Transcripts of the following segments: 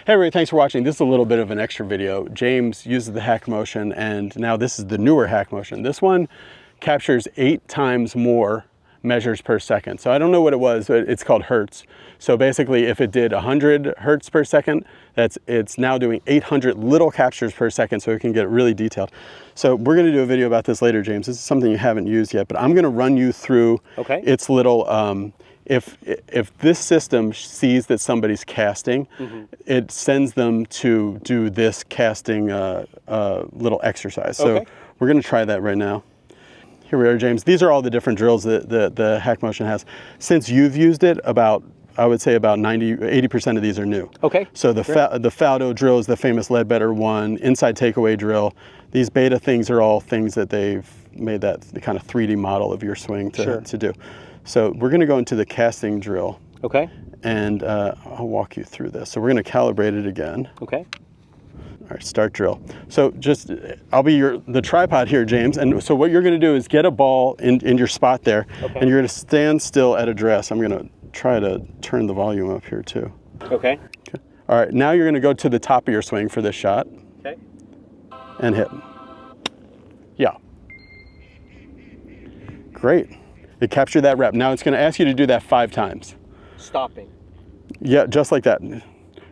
Hey everybody, thanks for watching. This is a little bit of an extra video. James uses the HackMotion, and now this is the newer HackMotion. This one captures 8 times more measures per second. So I don't know what it was, but it's called hertz. So basically if it did 100 hertz per second, it's now doing 800 little captures per second, so it can get really detailed. So we're gonna do a video about this later, James. This is something you haven't used yet, but I'm gonna run you through its little, if this system sees that somebody's casting, it sends them to do this casting little exercise. So we're going to try that right now. Here we are, James. These are all the different drills that the HackMotion has. Since you've used it, I would say about 80% of these are new. Okay. So the Faudo drill is the famous Ledbetter one, inside takeaway drill. These beta things are all things that they've made that the kind of 3D model of your swing to do. So we're going to go into the casting drill. Okay. And I'll walk you through this. So we're going to calibrate it again. Okay. All right, start drill. So I'll be the tripod here, James. And so what you're going to do is get a ball in your spot there, and you're going to stand still at address. I'm going to try to turn the volume up here too. Okay. All right, now you're going to go to the top of your swing for this shot. Okay. And hit. Yeah. Great. It captured that rep. Now it's going to ask you to do that 5 times. Stopping. Yeah, just like that.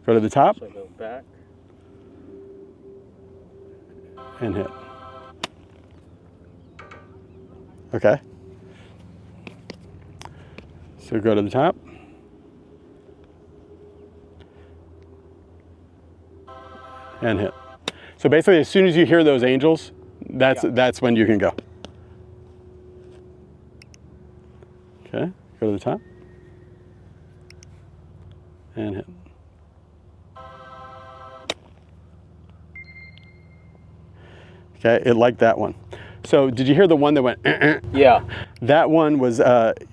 Go to the top. So go back. And hit. Okay. So go to the top. And hit. So basically, as soon as you hear those angels, that's when you can go. Okay, go to the top. And hit. Okay, it liked that one. So did you hear the one that went, Yeah. That one was,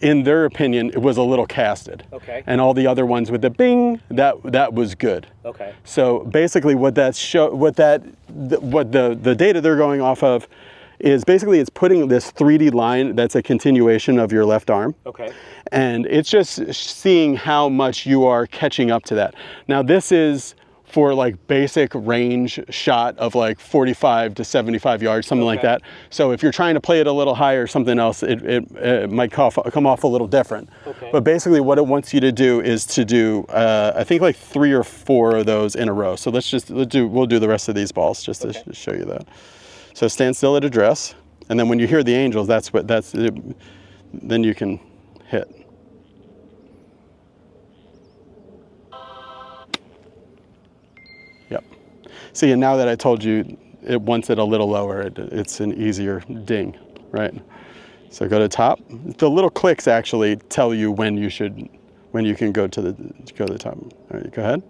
in their opinion, it was a little casted. Okay. And all the other ones with the bing, that was good. Okay. So basically what the data they're going off of is basically it's putting this 3D line that's a continuation of your left arm. Okay. And it's just seeing how much you are catching up to that. Now this is for like basic range shot of like 45 to 75 yards, something like that. So if you're trying to play it a little higher or something else, it might come off a little different. Okay. But basically what it wants you to do is to do, I think like 3 or 4 of those in a row. So we'll do the rest of these balls just to show you that. So stand still at address, and then when you hear the angels, then you can hit. Yep. See, and now that I told you, it wants it a little lower. It's an easier ding, right? So go to top. The little clicks actually tell you when you can go to the top. All right, go ahead.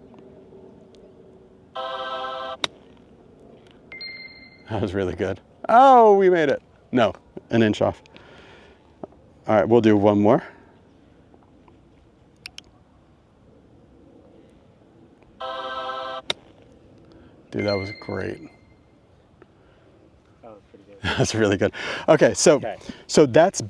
That was really good. Oh, we made it. No, an inch off. All right, we'll do one more. Dude, that was great. That was pretty good. That's really good. Okay, so that's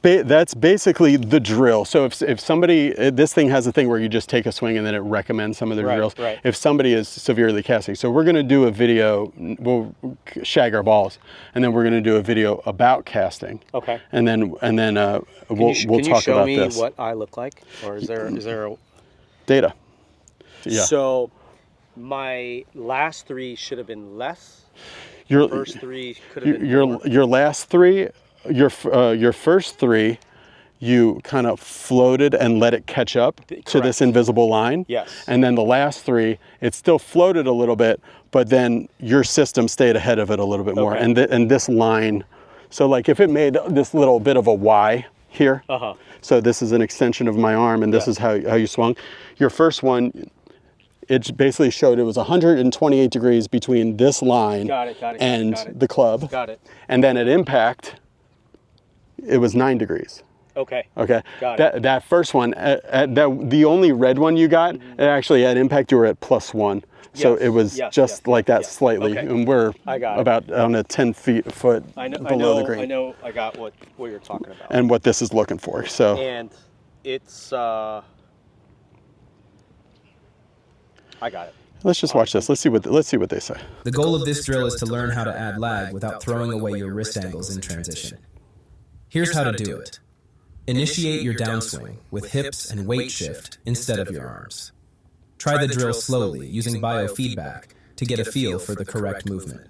basically the drill. So if somebody, this thing has a thing where you just take a swing and then it recommends some of the drills. Right. If somebody is severely casting. So we're gonna do a video, we'll shag our balls, and then we're gonna do a video about casting. Okay. And then we'll talk about this. Can you show me what I look like? Or is there a... Data. Yeah. So my last 3 should have been less. Your first 3 could have been more. Your last 3, your first 3, you kind of floated and let it catch up to this invisible line. Yes. And then the last 3, it still floated a little bit, but then your system stayed ahead of it a little bit more. And this line, so like if it made this little bit of a Y here, so this is an extension of my arm, and this is how you swung. Your first one, it basically showed it was 128 degrees between this line and the club. Got it. And then at impact, it was 9 degrees. Okay. Okay. Got it. That first one, the only red one you got, actually at impact you were at +1. So it was just like that slightly, and we're about on a 10 foot below the green. I know. I got what you're talking about, and what this is looking for. So and it's I got it. Let's just watch this. Let's see what they say. The goal of this drill is to learn how to add lag without throwing away your wrist angles in transition. Here's how to do it. Initiate your downswing with hips and weight shift instead of your arms. Try the drill slowly using biofeedback to get a feel for the correct movement.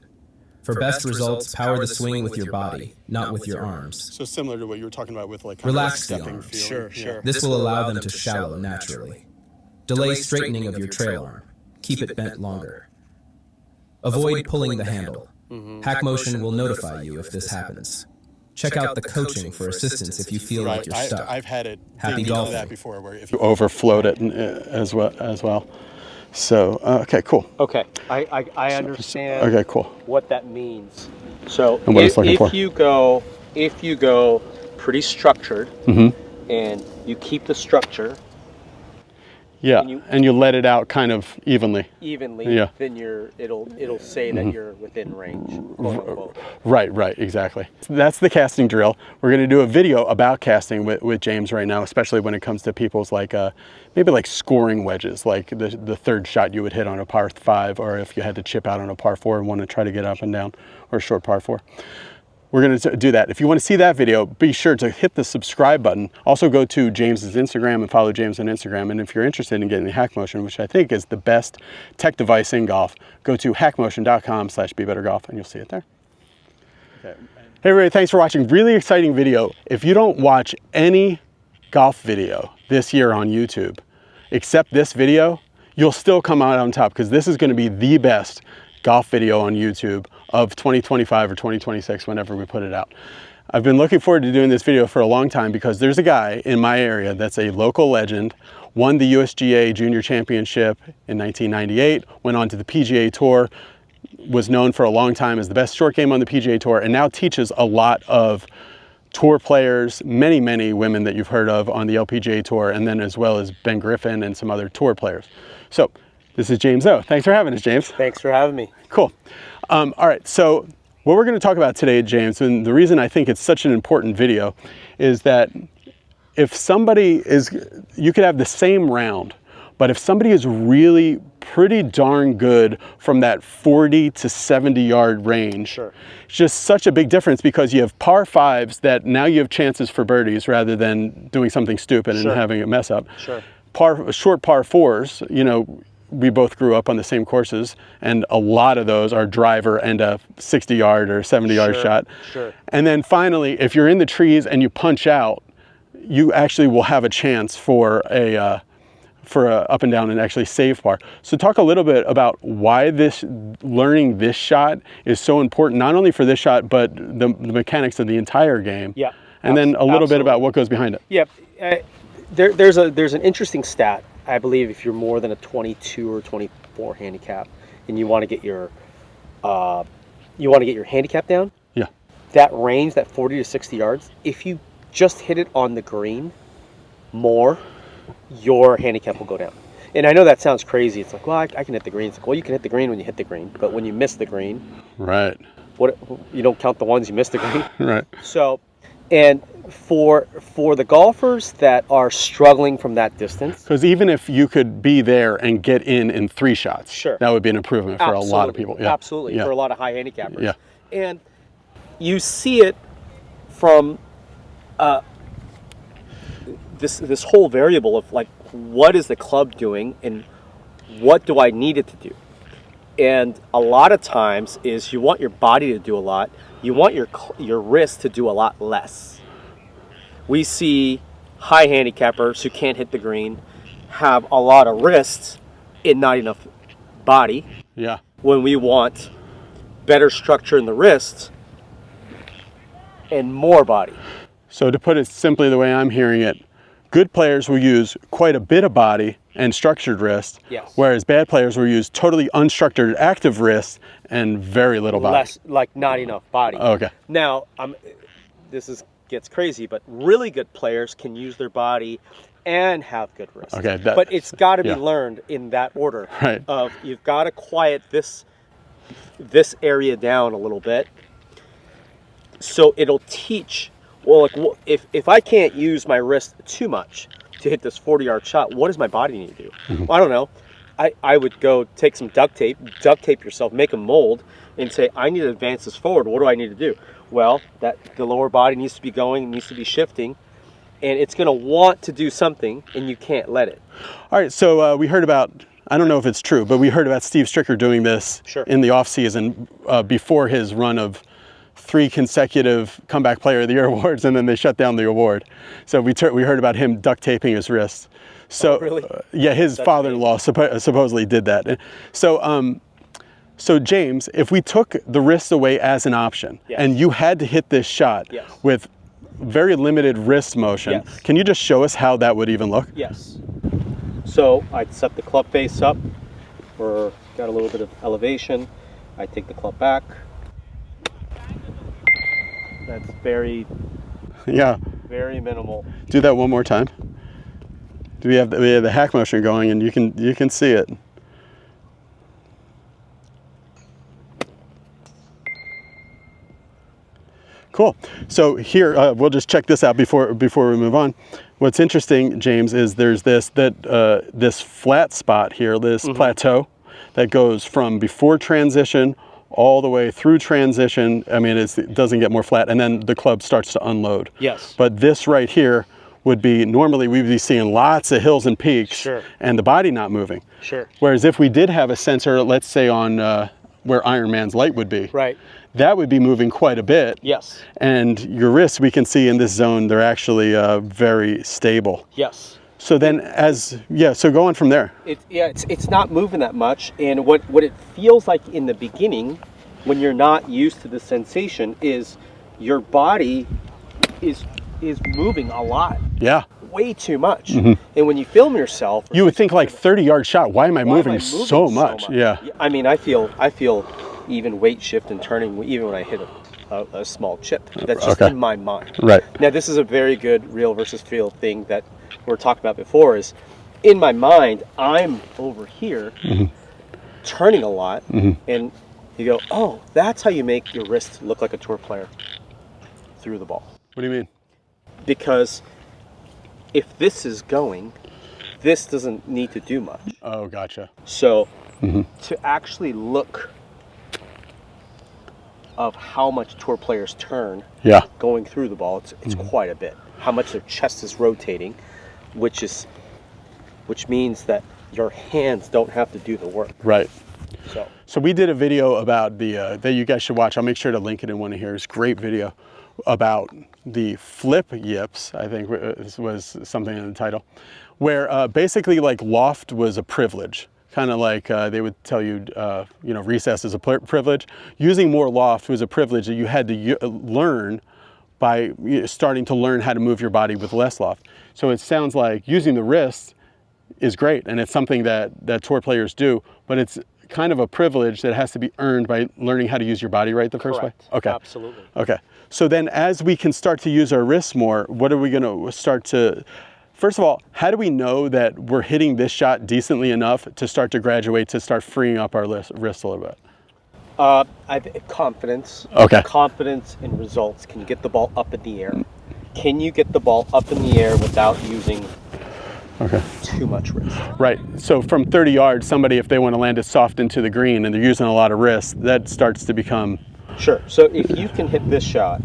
For best results, power the swing with your body, not with your arms. So similar to what you were talking about with like relax the arms. Sure. This will allow them to shallow naturally. Delay straightening of your trail arm. Keep it bent longer. Avoid pulling the handle. HackMotion will notify you if this happens. Check out the coaching for assistance if you feel like you're stuck. I've had it. Happy golfing. That before, where if you overfloat it as well. So okay, cool. Okay, I understand. Okay, cool. What that means. So and what if you go pretty structured, and you keep the structure. Yeah, and you let it out kind of evenly. Yeah. Then it'll say that you're within range. Quote unquote. Right, exactly. That's the casting drill. We're going to do a video about casting with James right now, especially when it comes to people's like maybe like scoring wedges, like the third shot you would hit on a par 5, or if you had to chip out on a par 4 and want to try to get up and down, or a short par 4. We're going to do that. If you want to see that video, be sure to hit the subscribe button. Also go to James's Instagram and follow James on Instagram. And if you're interested in getting the HackMotion, which I think is the best tech device in golf, go to hackmotion.com/BeBetterGolf and you'll see it there. Okay. Hey everybody, thanks for watching. Really exciting video. If you don't watch any golf video this year on YouTube, except this video, you'll still come out on top, because this is going to be the best golf video on YouTube of 2025 or 2026, whenever we put it out. I've been looking forward to doing this video for a long time, because there's a guy in my area that's a local legend, won the USGA Junior Championship in 1998, went on to the PGA Tour, was known for a long time as the best short game on the PGA Tour, and now teaches a lot of tour players, many women that you've heard of on the LPGA Tour, and then as well as Ben Griffin and some other tour players. So this is James O. Thanks for having us, James. Thanks for having me. Cool. All right, so what we're going to talk about today, James, and the reason I think it's such an important video is that if somebody is, you could have the same round, but if somebody is really pretty darn good from that 40 to 70 yard range, sure, it's just such a big difference, because you have par 5s that now you have chances for birdies rather than doing something stupid and having a mess up. Sure. Short par 4s, you know, we both grew up on the same courses, and a lot of those are driver and a 60 yard or 70 yard shot. Sure. And then finally, if you're in the trees and you punch out, you actually will have a chance for a up and down and actually save par. So talk a little bit about why learning this shot is so important, not only for this shot, but the mechanics of the entire game. Yeah. And then a little bit about what goes behind it. Yep. There's an interesting stat. I believe if you're more than a 22 or 24 handicap, and you want to get your handicap down, that range, that 40 to 60 yards, if you just hit it on the green more, your handicap will go down. And I know that sounds crazy. It's like, well, I can hit the green. It's like, well, you can hit the green when you hit the green, but when you miss the green, right? What, you don't count the ones you missed the green, right? So, and for the golfers that are struggling from that distance, because even if you could be there and get in 3 shots, sure, that would be an improvement for a lot of people. Yeah. Absolutely, for a lot of high handicappers. Yeah. And you see it from this whole variable of like, what is the club doing and what do I need it to do? And a lot of times is you want your body to do a lot, you want your wrist to do a lot less. We see high handicappers who can't hit the green have a lot of wrists and not enough body. Yeah. When we want better structure in the wrist and more body. So to put it simply the way I'm hearing it, good players will use quite a bit of body and structured wrist, yes, whereas bad players will use totally unstructured active wrist and very little body. Less, like not enough body. Okay. Now, gets crazy, but really good players can use their body and have good wrist. Okay. But it's got to be learned in that order. Right. Of you've got to quiet this area down a little bit, so it'll teach. Well, like, if I can't use my wrist too much to hit this 40-yard shot, what does my body need to do? Mm-hmm. Well, I don't know. I would go take some duct tape yourself, make a mold, and say, I need to advance this forward. What do I need to do? Well, the lower body needs to be going, needs to be shifting, and it's going to want to do something, and you can't let it. All right, so we heard about, I don't know if it's true, but we heard about Steve Stricker doing this in the off season before his run of 3 consecutive Comeback Player of the Year awards, and then they shut down the award. So we heard about him duct taping his wrists. So really? Yeah, his father-in-law supposedly did that. So so James, if we took the wrist away as an option, and you had to hit this shot with very limited wrist motion, can you just show us how that would even look? Yes. So I'd set the club face up, or got a little bit of elevation. I take the club back. That's very minimal. Do that one more time. We have the HackMotion going, and you can see it. Cool. So here, we'll just check this out before we move on. What's interesting, James, is there's this flat spot here, this plateau that goes from before transition all the way through transition. I mean, it doesn't get more flat, and then the club starts to unload. Yes. But this right here would be, normally we'd be seeing lots of hills and peaks and the body not moving. Sure. Whereas if we did have a sensor, let's say on where Iron Man's light would be, that would be moving quite a bit. Yes. And your wrists, we can see in this zone, they're actually very stable. Yes. So then so go on from there. It's not moving that much, and what it feels like in the beginning, when you're not used to the sensation, is your body is moving a lot. Yeah. Way too much. And when you film yourself, you would think like 30-yard shot, why am I moving so much? Yeah. I mean, I feel even weight shift and turning even when I hit a small chip. That's just in my mind. Right. Now, this is a very good real versus feel thing that we were talking about before. Is in my mind, I'm over here turning a lot, and you go, oh, that's how you make your wrist look like a tour player through the ball. What do you mean? Because if this is going, this doesn't need to do much. Oh, gotcha. So to actually look of how much tour players turn going through the ball, it's quite a bit. How much their chest is rotating, which means that your hands don't have to do the work. Right. So we did a video about that you guys should watch. I'll make sure to link it in one of here. It's a great video about the flip yips, I think this was something in the title, where basically like loft was a privilege. Kind of like they would tell you, recess is a privilege. Using more loft was a privilege that you had to learn by starting to learn how to move your body with less loft. So it sounds like using the wrist is great, and it's something that tour players do, but it's kind of a privilege that has to be earned by learning how to use your body right the first way? Okay. Absolutely. Okay. So then as we can start to use our wrists more, what are we going to start to... First of all, how do we know that we're hitting this shot decently enough to start to graduate, to start freeing up our wrists a little bit? I think confidence. Okay. Confidence in results. Can you get the ball up in the air? Can you get the ball up in the air without using too much wrist? Right. So from 30 yards, somebody, if they want to land it soft into the green and they're using a lot of wrist, that starts to become... Sure. So if you can hit this shot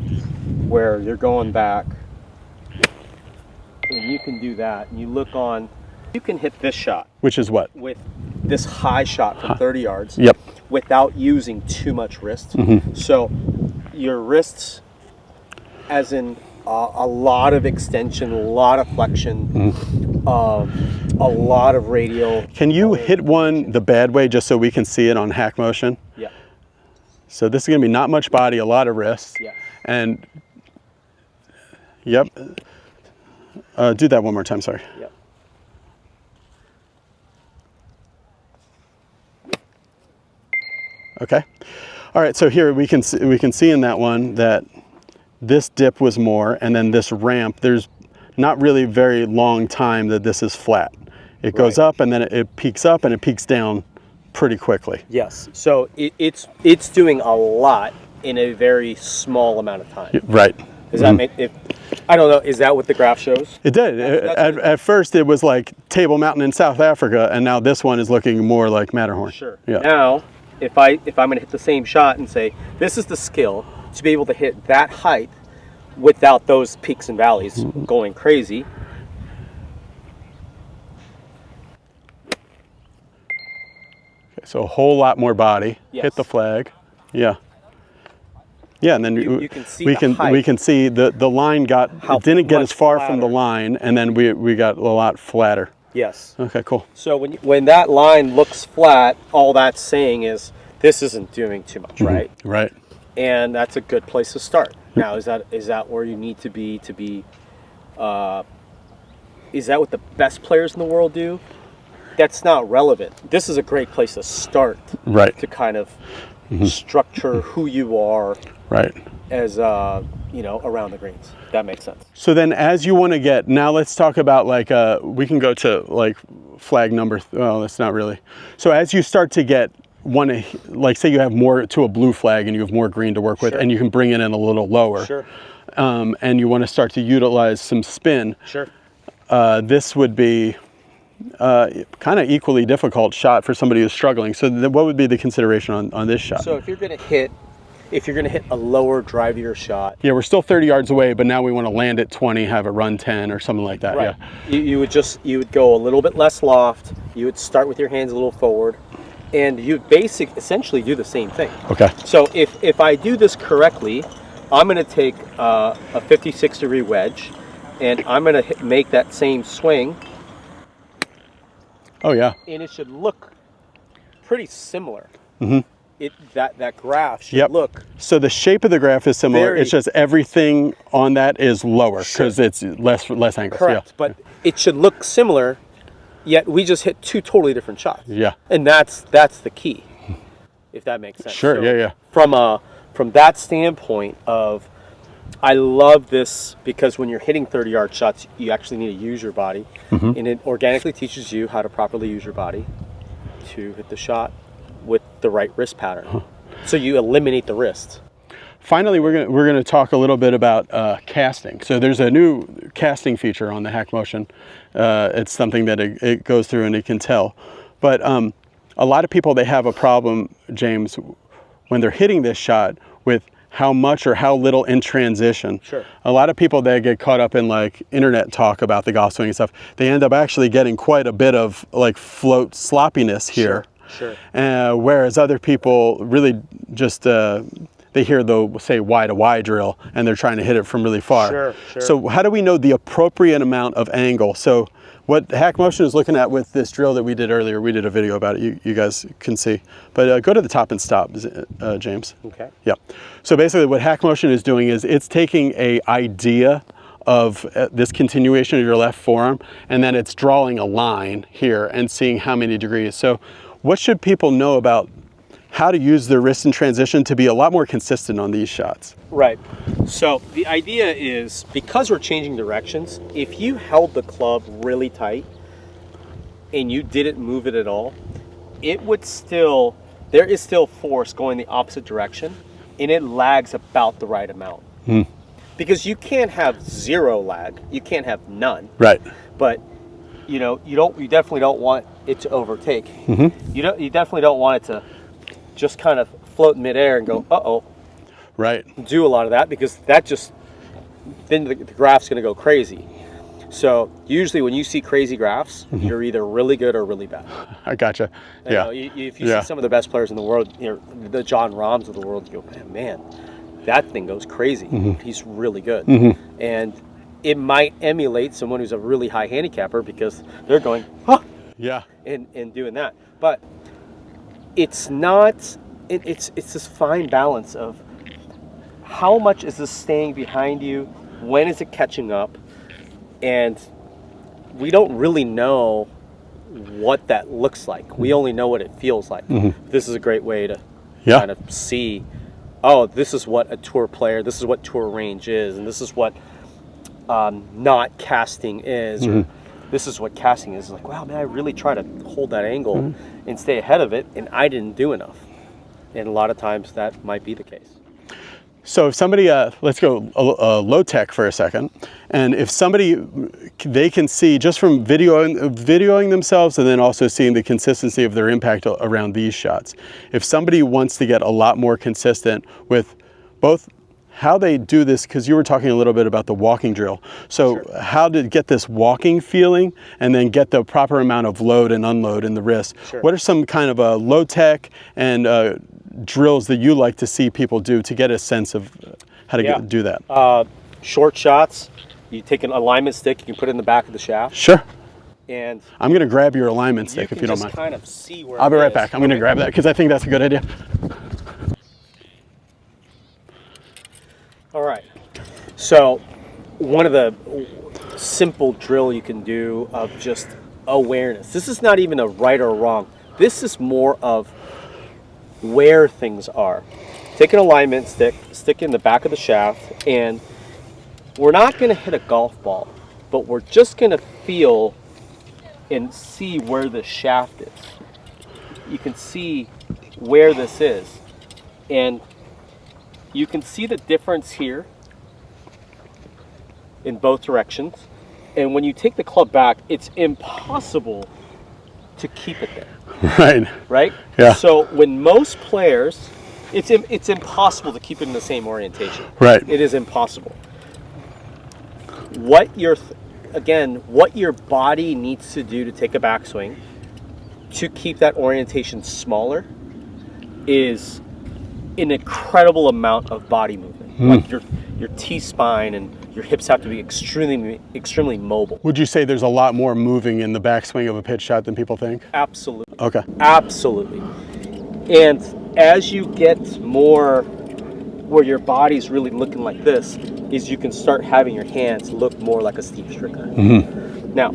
where you're going back, and you can do that, and you look on, you can hit this shot. Which is what? With this high shot from 30 yards. Yep. Without using too much wrist. So your wrists, as in a lot of extension, a lot of flexion, a lot of radial. Can you hit one the bad way just so we can see it on HackMotion? Yeah. So this is going to be not much body, a lot of wrist. Yeah. And, yep. Do that one more time, sorry. Yep. Okay. All right, so here we can see in that one that this dip was more, and then this ramp, there's not really very long time that this is flat. It goes up, and then it peaks up, and it peaks down pretty quickly. Yes. So it's doing a lot in a very small amount of time. Right. Does that make it? I don't know. Is that what the graph shows? It did. At first, it was like Table Mountain in South Africa, and now this one is looking more like Matterhorn. Sure. Yeah. Now, if I'm going to hit the same shot and say this is the skill to be able to hit that height without those peaks and valleys going crazy. Okay, so a whole lot more body. Yes. Hit the flag. Yeah. Yeah, and then You can see we the height. can see the line didn't get much as far from the flatter. line, and then we got a lot flatter. Yes. Okay, cool. So when that line looks flat, all that's saying is this isn't doing too much, right? Right. And that's a good place to start. Now, is that where you need to be? Is that what the best players in the world do? That's not relevant. This is a great place to start. Right. To kind of structure who you are. Right. As around the greens. That makes sense. So then, as you want to get now, let's talk about like we can go to like flag number. Well, that's not really. So as you start to like say you have more to a blue flag and you have more green to work with, Sure. and you can bring it in a little lower. Sure. And you want to start to utilize some spin. Sure. This would be kind of equally difficult shot for somebody who's struggling. So what would be the consideration on this shot? So if you're going to hit a lower drivier shot, Yeah, we're still 30 yards away, but now we want to land at 20, have it run 10 or something like that. right? Yeah. You would go a little bit less loft. You would start with your hands a little forward, and you essentially do the same thing. Okay. So if I do this correctly, I'm going to take a 56-degree wedge, and I'm going to make that same swing, Oh yeah. and it should look pretty similar. That graph should Yep. look. So the shape of the graph is similar. It's just everything on that is lower because it's less angles. Correct, Yeah. but it should look similar, yet we just hit two totally different shots. Yeah. And that's the key, if that makes sense. Sure, yeah. From that standpoint of, I love this because when you're hitting 30-yard shots, you actually need to use your body, and it organically teaches you how to properly use your body to hit the shot with the right wrist pattern. So you eliminate the wrist. Finally, we're gonna talk a little bit about casting. So there's a new casting feature on the HackMotion. It's something that it goes through and it can tell. But a lot of people, they have a problem, James, when they're hitting this shot with how much or how little in transition. Sure. A lot of people, they get caught up in like internet talk about the golf swing and stuff. They end up actually getting quite a bit of like float sloppiness here. Sure. Whereas other people really just they hear the say Y to Y drill and they're trying to hit it from really far. Sure. So how do we know the appropriate amount of angle? So what HackMotion is looking at with this drill that we did earlier, we did a video about it. You guys can see. But go to the top and stop, James. Okay. Yeah. So basically, what HackMotion is doing is it's taking a idea of this continuation of your left forearm, and then it's drawing a line here and seeing how many degrees. So what should people know about how to use their wrist in transition to be a lot more consistent on these shots? Right. So the idea is, because we're changing directions, if you held the club really tight and you didn't move it at all, there is still force going the opposite direction, and it lags about the right amount. Because you can't have zero lag, you can't have none. Right. But you definitely don't want it to overtake. You definitely don't want it to just kind of float in midair and go, uh-oh. Right. Do a lot of that, because then the graph's going to go crazy. So usually when you see crazy graphs, you're either really good or really bad. I gotcha. Yeah. If you see some of the best players in the world, the John Rahms of the world, you go, man, that thing goes crazy. He's really good. And it might emulate someone who's a really high handicapper because they're going, huh, Yeah. and doing that. But it's not, it's this fine balance of how much is this staying behind you, when is it catching up, and we don't really know what that looks like. We only know what it feels like. This is a great way to kind of see, oh, this is what a tour player, this is what tour range is, and this is what not casting is, or this is what casting is. Like, wow, man, I really try to hold that angle and stay ahead of it, and I didn't do enough. And a lot of times that might be the case. So if somebody, let's go low tech for a second, and if somebody, they can see just from videoing themselves and then also seeing the consistency of their impact around these shots. If somebody wants to get a lot more consistent with both how they do this, because you were talking a little bit about the walking drill. So sure. How to get this walking feeling and then get the proper amount of load and unload in the wrist. Sure. What are some kind of low tech and drills that you like to see people do to get a sense of how to do that? Short shots. You take an alignment stick, you can put it in the back of the shaft. Sure. And I'm going to grab your alignment stick if you don't mind. Kind of see where I'll be right back. I'm going to grab that because I think that's a good idea. All right. So one of the simple drill you can do of just awareness. This is not even a right or wrong. This is more of where things are. Take an alignment stick, stick it in the back of the shaft, and we're not going to hit a golf ball, but we're just going to feel and see where the shaft is. You can see where this is, and you can see the difference here in both directions. And when you take the club back, it's impossible to keep it there. Right. Right? Yeah. So when most players, it's impossible to keep it in the same orientation. Right. It is impossible. What your body needs to do to take a backswing to keep that orientation smaller is an incredible amount of body movement. Like your T-spine and your hips have to be extremely mobile. Would you say there's a lot more moving in the backswing of a pitch shot than people think? Absolutely. Okay. Absolutely. And as you get more where your body's really looking like this, is you can start having your hands look more like a Steve Stricker. Now,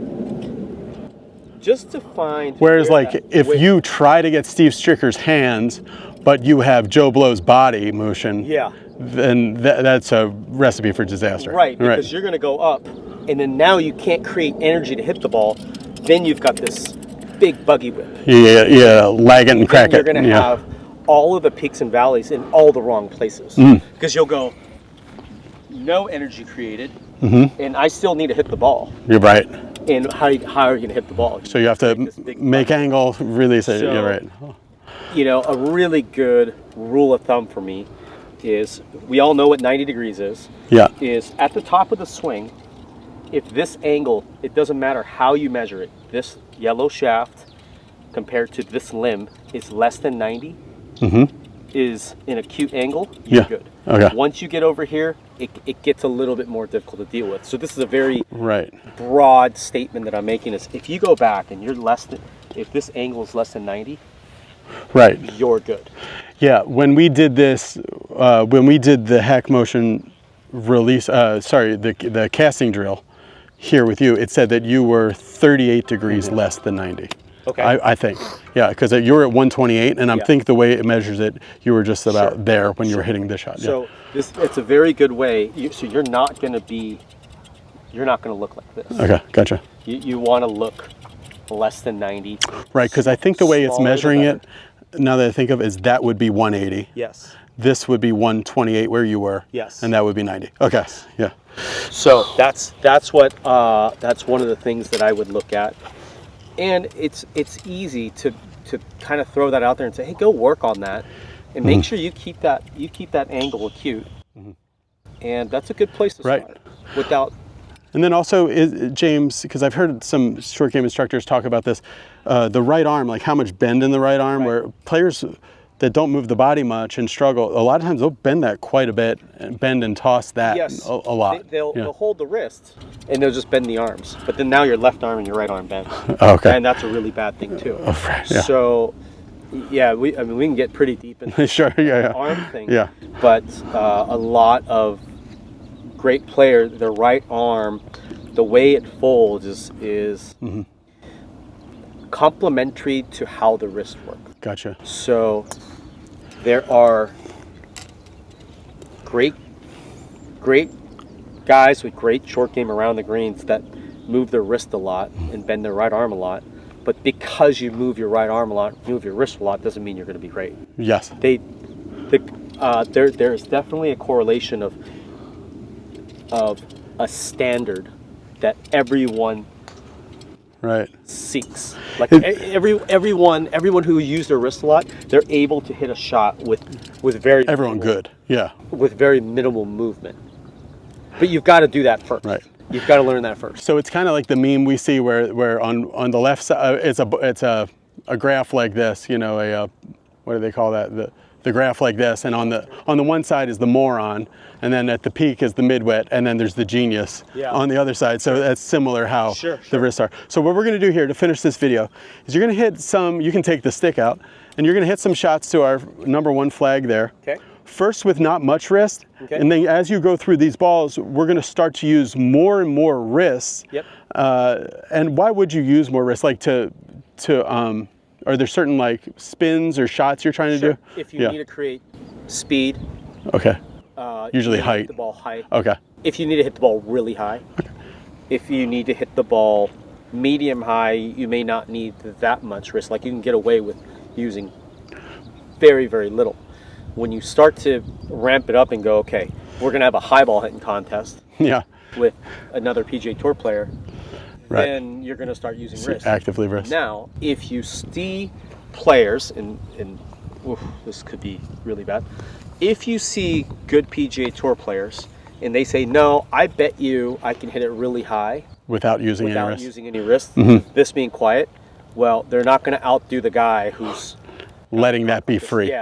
just to find... Whereas if you try to get Steve Stricker's hands, but you have Joe Blow's body motion, then that's a recipe for disaster. Right, because you're going to go up, and then now you can't create energy to hit the ball. Then you've got this big buggy whip. Yeah, lag it and crack it. You're going to have all of the peaks and valleys in all the wrong places. Because you'll go, no energy created, and I still need to hit the ball. You're right. And how are you going to hit the ball? So you have to make angle, release it. You're right. You know, a really good rule of thumb for me is, we all know what 90 degrees is. Yeah. Is at the top of the swing, if this angle, it doesn't matter how you measure it, this yellow shaft compared to this limb is less than 90, is in acute angle, you're good. Okay. Once you get over here, it gets a little bit more difficult to deal with. So this is a very broad statement that I'm making, is if you go back and you're if this angle is less than 90, you're good. Yeah, when we did this, when we did the HackMotion release, the casting drill here with you, it said that you were 38 degrees less than 90. Okay. I think. Yeah, because you were at 128, and I think the way it measures it, you were just about there when you were hitting the shot. So it's a very good way. So you're not going to look like this. Okay, gotcha. You want to look less than 90. Right, because I think the way it's measuring it, now that I think of it, is that would be 180. Yes. This would be 128 where you were. Yes. And that would be 90. Okay. Yeah. So that's one of the things that I would look at. And it's easy to kind of throw that out there and say, hey, go work on that, and make sure you keep that angle acute. And that's a good place to start. Without. And then also, James, because I've heard some short game instructors talk about this, the right arm, like how much bend in the right arm, where players that don't move the body much and struggle, a lot of times they'll bend that quite a bit, and bend and toss that a lot. They'll hold the wrist and they'll just bend the arms. But then now your left arm and your right arm bend. Okay. And that's a really bad thing too. Oh, right. Yeah. So, yeah, we can get pretty deep into the arm thing. Yeah. But a lot of great players, their right arm, the way it folds is complementary to how the wrist works. Gotcha. So there are great guys with great short game around the greens that move their wrist a lot and bend their right arm a lot. But because you move your right arm a lot, move your wrist a lot, doesn't mean you're going to be great. Yes. The There's definitely a correlation of a standard that everyone Right. seeks. Like everyone who used their wrist a lot, they're able to hit a shot with very Everyone minimal, good. Yeah. with very minimal movement. But you've got to do that first. Right. You've got to learn that first. So it's kind of like the meme we see where on the left side it's a graph like this, you know, what do they call that? The graph like this, and on the one side is the moron, and then at the peak is the midwit, and then there's the genius on the other side. So that's similar how the wrists are. So what we're going to do here to finish this video is you're going to hit some, you can take the stick out, and you're going to hit some shots to our #1 flag there. Okay. First with not much wrist, and then as you go through these balls, we're going to start to use more and more wrists. Yep. And why would you use more wrists? Like are there certain like spins or shots you're trying to do? If you need to create speed. Okay. Usually you height. hit the ball high. Okay. If you need to hit the ball really high. If you need to hit the ball medium high, you may not need that much wrist. Like you can get away with using very, very little. When you start to ramp it up and go, okay, we're going to have a high ball hitting contest with another PGA Tour player, then you're going to start using wrist. Actively wrist. Now, if you see players, and this could be really bad, if you see good PGA Tour players and they say, no, I bet you I can hit it really high without using any wrist, this being quiet, well, they're not going to outdo the guy who's letting that be free.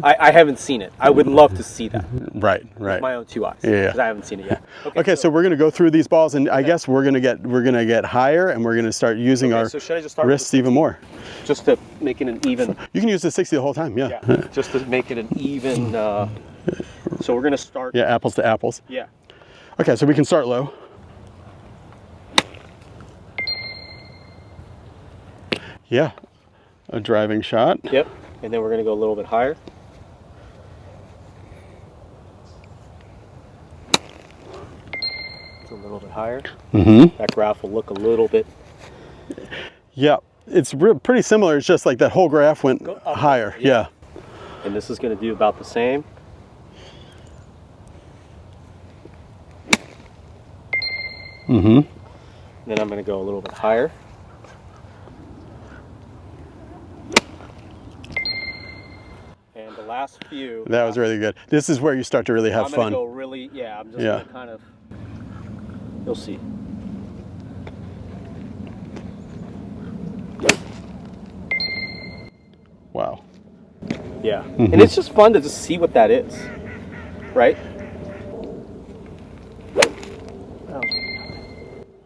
I haven't seen it. I would love to see that. Right. With my own 2 eyes. Because I haven't seen it yet. Okay, so we're going to go through these balls, and I guess we're going to get higher, and we're going to start using our wrists even more. Just to make it an even. You can use the 60 the whole time. Yeah. Just to make it an even. So we're going to start. Yeah, apples to apples. Yeah. Okay, so we can start low. Yeah. A driving shot. Yep. And then we're going to go a little bit higher. It's a little bit higher. That graph will look a little bit. Yeah, it's pretty similar. It's just like that whole graph went higher. Yeah. And this is going to do about the same. Then I'm going to go a little bit higher. And the last few. That was really good. This is where you start to really have fun. I'm going to go really, I'm just going to kind of, you'll see. Wow. Yeah. And it's just fun to just see what that is, right?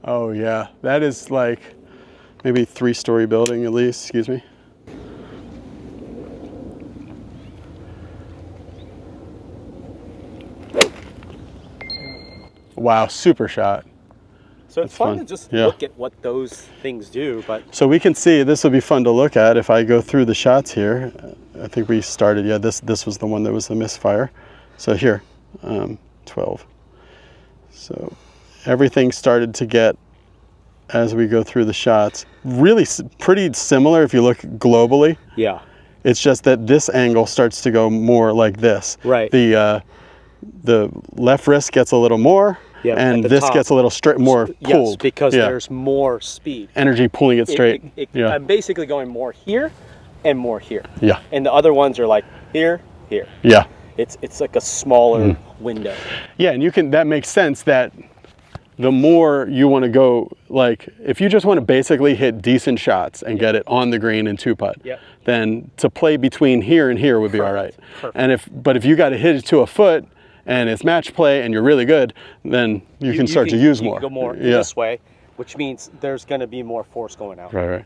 Oh yeah, that is like maybe 3-story building at least, excuse me. Wow, super shot. So it's fun to just look at what those things do, but. So we can see, this will be fun to look at if I go through the shots here. I think we started, this was the one that was a misfire. So here, 12. So everything started to get, as we go through the shots, really pretty similar if you look globally. Yeah. It's just that this angle starts to go more like this. Right. The left wrist gets a little more, and this gets a little more pulled. Yes, because there's more speed. Energy pulling it straight. I'm basically going more here and more here. Yeah. And the other ones are like here, here. Yeah. It's like a smaller window. Yeah, and that makes sense that the more you want to go, like if you just want to basically hit decent shots and get it on the green and 2-putt, then to play between here and here would be all right. And but if you got to hit it to a foot and it's match play and you're really good, then you can start to use more. You can go more this way, which means there's going to be more force going out. Right.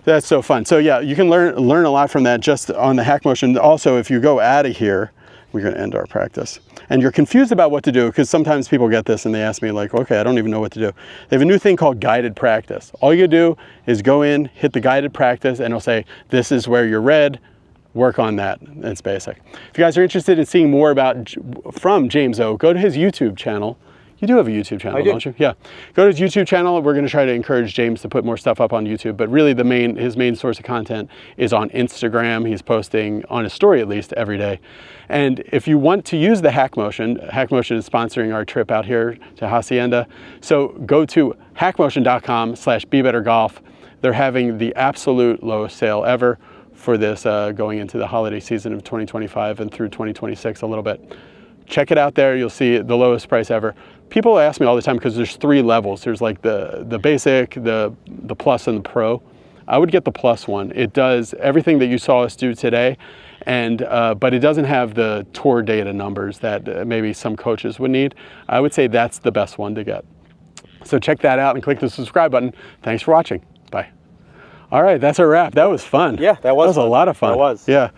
That's so fun. So yeah, you can learn a lot from that just on the HackMotion. Also, if you go out of here, we're going to end our practice. And you're confused about what to do, because sometimes people get this and they ask me like, okay, I don't even know what to do. They have a new thing called guided practice. All you do is go in, hit the guided practice, and it'll say, this is where you're red, work on that. It's basic. If you guys are interested in seeing more from James O, go to his YouTube channel, You do have a YouTube channel, I do. don't you? Yeah. Go to his YouTube channel. We're going to try to encourage James to put more stuff up on YouTube, but really his main source of content is on Instagram. He's posting on his story at least every day. And if you want to use the HackMotion is sponsoring our trip out here to Hacienda. So go to hackmotion.com/BeBetterGolf. They're having the absolute lowest sale ever for this going into the holiday season of 2025 and through 2026 a little bit. Check it out there. You'll see the lowest price ever. People ask me all the time because there's 3 levels. There's like the basic, the plus, and the pro. I would get the plus one. It does everything that you saw us do today, and but it doesn't have the tour data numbers that maybe some coaches would need. I would say that's the best one to get. So check that out and click the subscribe button. Thanks for watching. Bye. All right, that's a wrap. That was fun. Yeah, that was a lot of fun. That was. Yeah.